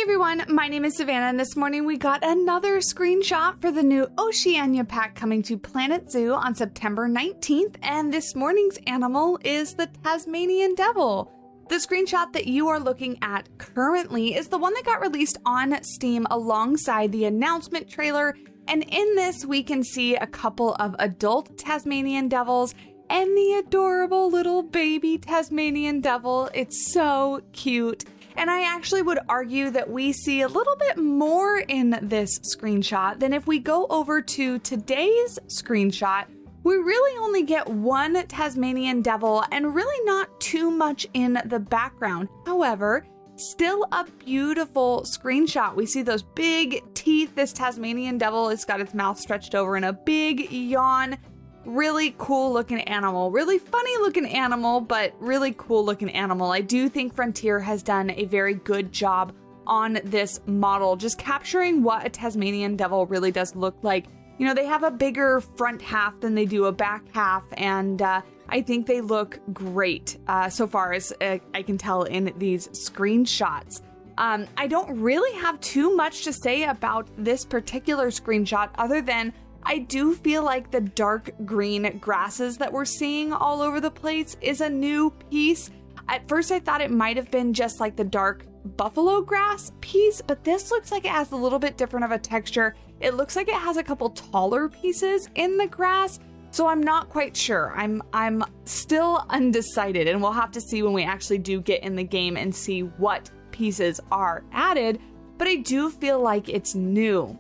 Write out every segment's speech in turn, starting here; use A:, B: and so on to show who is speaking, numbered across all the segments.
A: everyone, my name is Savannah, and this morning we got another screenshot for the new Oceania pack coming to Planet Zoo on September 19th, and this morning's animal is the Tasmanian devil. The screenshot that you are looking at currently is the one that got released on Steam alongside the announcement trailer, and in this we can see a couple of adult Tasmanian devils and the adorable little baby Tasmanian devil. It's so cute. And I actually would argue that we see a little bit more in this screenshot than if we go over to today's screenshot. We really only get one Tasmanian devil and really not too much in the background. However, still a beautiful screenshot. We see those big teeth. This Tasmanian devil has got its mouth stretched over in a big yawn. Really cool looking animal, really funny looking animal, but really cool looking animal. I do think Frontier has done a very good job on this model, just capturing what a Tasmanian devil really does look like. You know, they have a bigger front half than they do a back half, and I think they look great so far as I can tell in these screenshots. I don't really have too much to say about this particular screenshot other than I do feel like the dark green grasses that we're seeing all over the place is a new piece. At first I thought it might have been just like the dark buffalo grass piece, but this looks like it has a little bit different of a texture. It looks like it has a couple taller pieces in the grass, so I'm not quite sure. I'm still undecided, and we'll have to see when we actually do get in the game and see what pieces are added, but I do feel like it's new.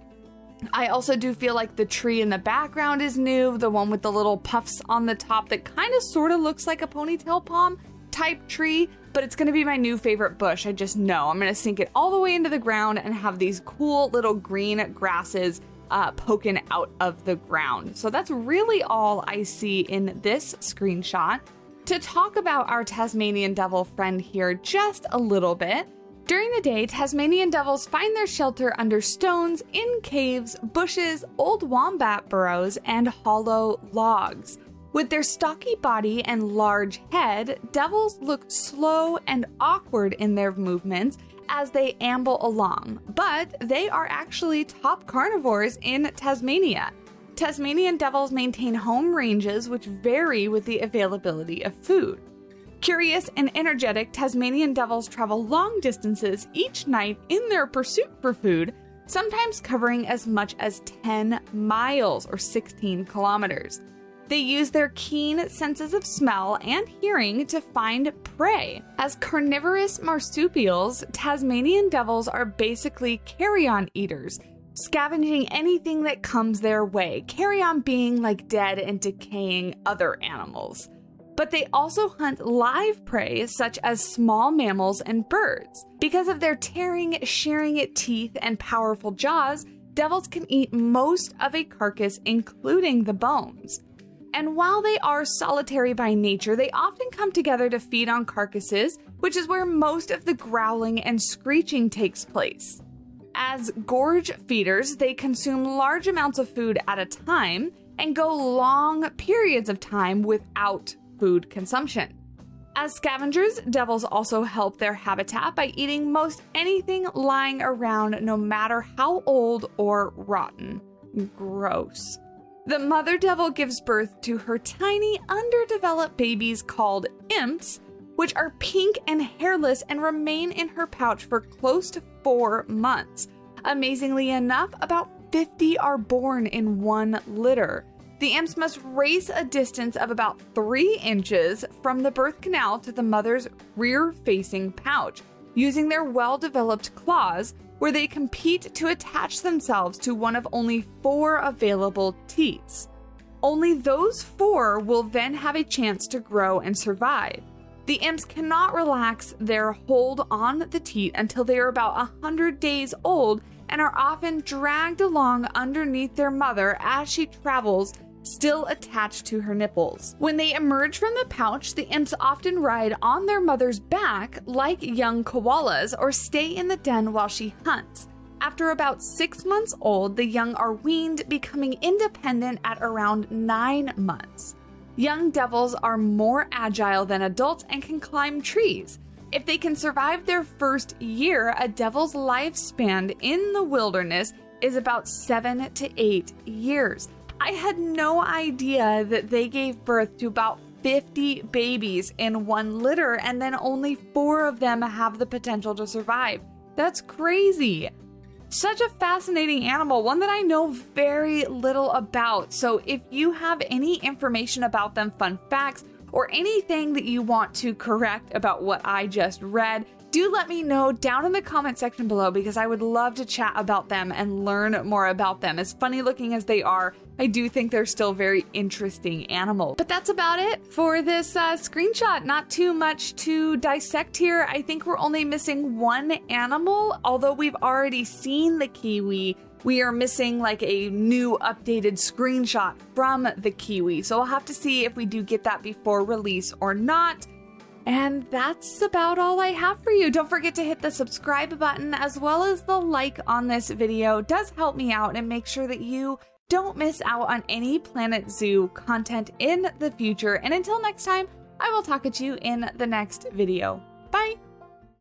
A: I also do feel like the tree in the background is new, the one with the little puffs on the top that kind of sort of looks like a ponytail palm type tree, but it's going to be my new favorite bush. I just know I'm going to sink it all the way into the ground and have these cool little green grasses poking out of the ground. So that's really all I see in this screenshot. To talk about our Tasmanian devil friend here just a little bit, during the day, Tasmanian devils find their shelter under stones, in caves, bushes, old wombat burrows, and hollow logs. With their stocky body and large head, devils look slow and awkward in their movements as they amble along, but they are actually top carnivores in Tasmania. Tasmanian devils maintain home ranges which vary with the availability of food. Curious and energetic, Tasmanian devils travel long distances each night in their pursuit for food, sometimes covering as much as 10 miles or 16 kilometers. They use their keen senses of smell and hearing to find prey. As carnivorous marsupials, Tasmanian devils are basically carrion eaters, scavenging anything that comes their way, carrion being like dead and decaying other animals. But they also hunt live prey such as small mammals and birds. Because of their tearing, shearing teeth, and powerful jaws, devils can eat most of a carcass, including the bones. And while they are solitary by nature, they often come together to feed on carcasses, which is where most of the growling and screeching takes place. As gorge feeders, they consume large amounts of food at a time and go long periods of time without food consumption. As scavengers, devils also help their habitat by eating most anything lying around, no matter how old or rotten. Gross. The mother devil gives birth to her tiny, underdeveloped babies called imps, which are pink and hairless and remain in her pouch for close to 4 months. Amazingly enough, about 50 are born in one litter. The imps must race a distance of about 3 inches from the birth canal to the mother's rear-facing pouch, using their well-developed claws, where they compete to attach themselves to one of only 4 available teats. Only those 4 will then have a chance to grow and survive. The imps cannot relax their hold on the teat until they are about 100 days old and are often dragged along underneath their mother as she travels, still attached to her nipples. When they emerge from the pouch, the imps often ride on their mother's back like young koalas or stay in the den while she hunts. After about 6 months old, the young are weaned, becoming independent at around 9 months. Young devils are more agile than adults and can climb trees. If they can survive their first year, a devil's lifespan in the wilderness is about 7 to 8 years. I had no idea that they gave birth to about 50 babies in one litter, and then only 4 of them have the potential to survive. That's crazy. Such a fascinating animal, one that I know very little about. So if you have any information about them, fun facts, or anything that you want to correct about what I just read, do let me know down in the comment section below, because I would love to chat about them and learn more about them. As funny looking as they are, I do think they're still very interesting animals. But that's about it for this screenshot. Not too much to dissect here. I think we're only missing one animal, although we've already seen the kiwi. We are missing like a new updated screenshot from the kiwi. So we'll have to see if we do get that before release or not. And that's about all I have for you. Don't forget to hit the subscribe button as well as the like on this video. It does help me out and make sure that you don't miss out on any Planet Zoo content in the future. And until next time, I will talk at you in the next video. Bye!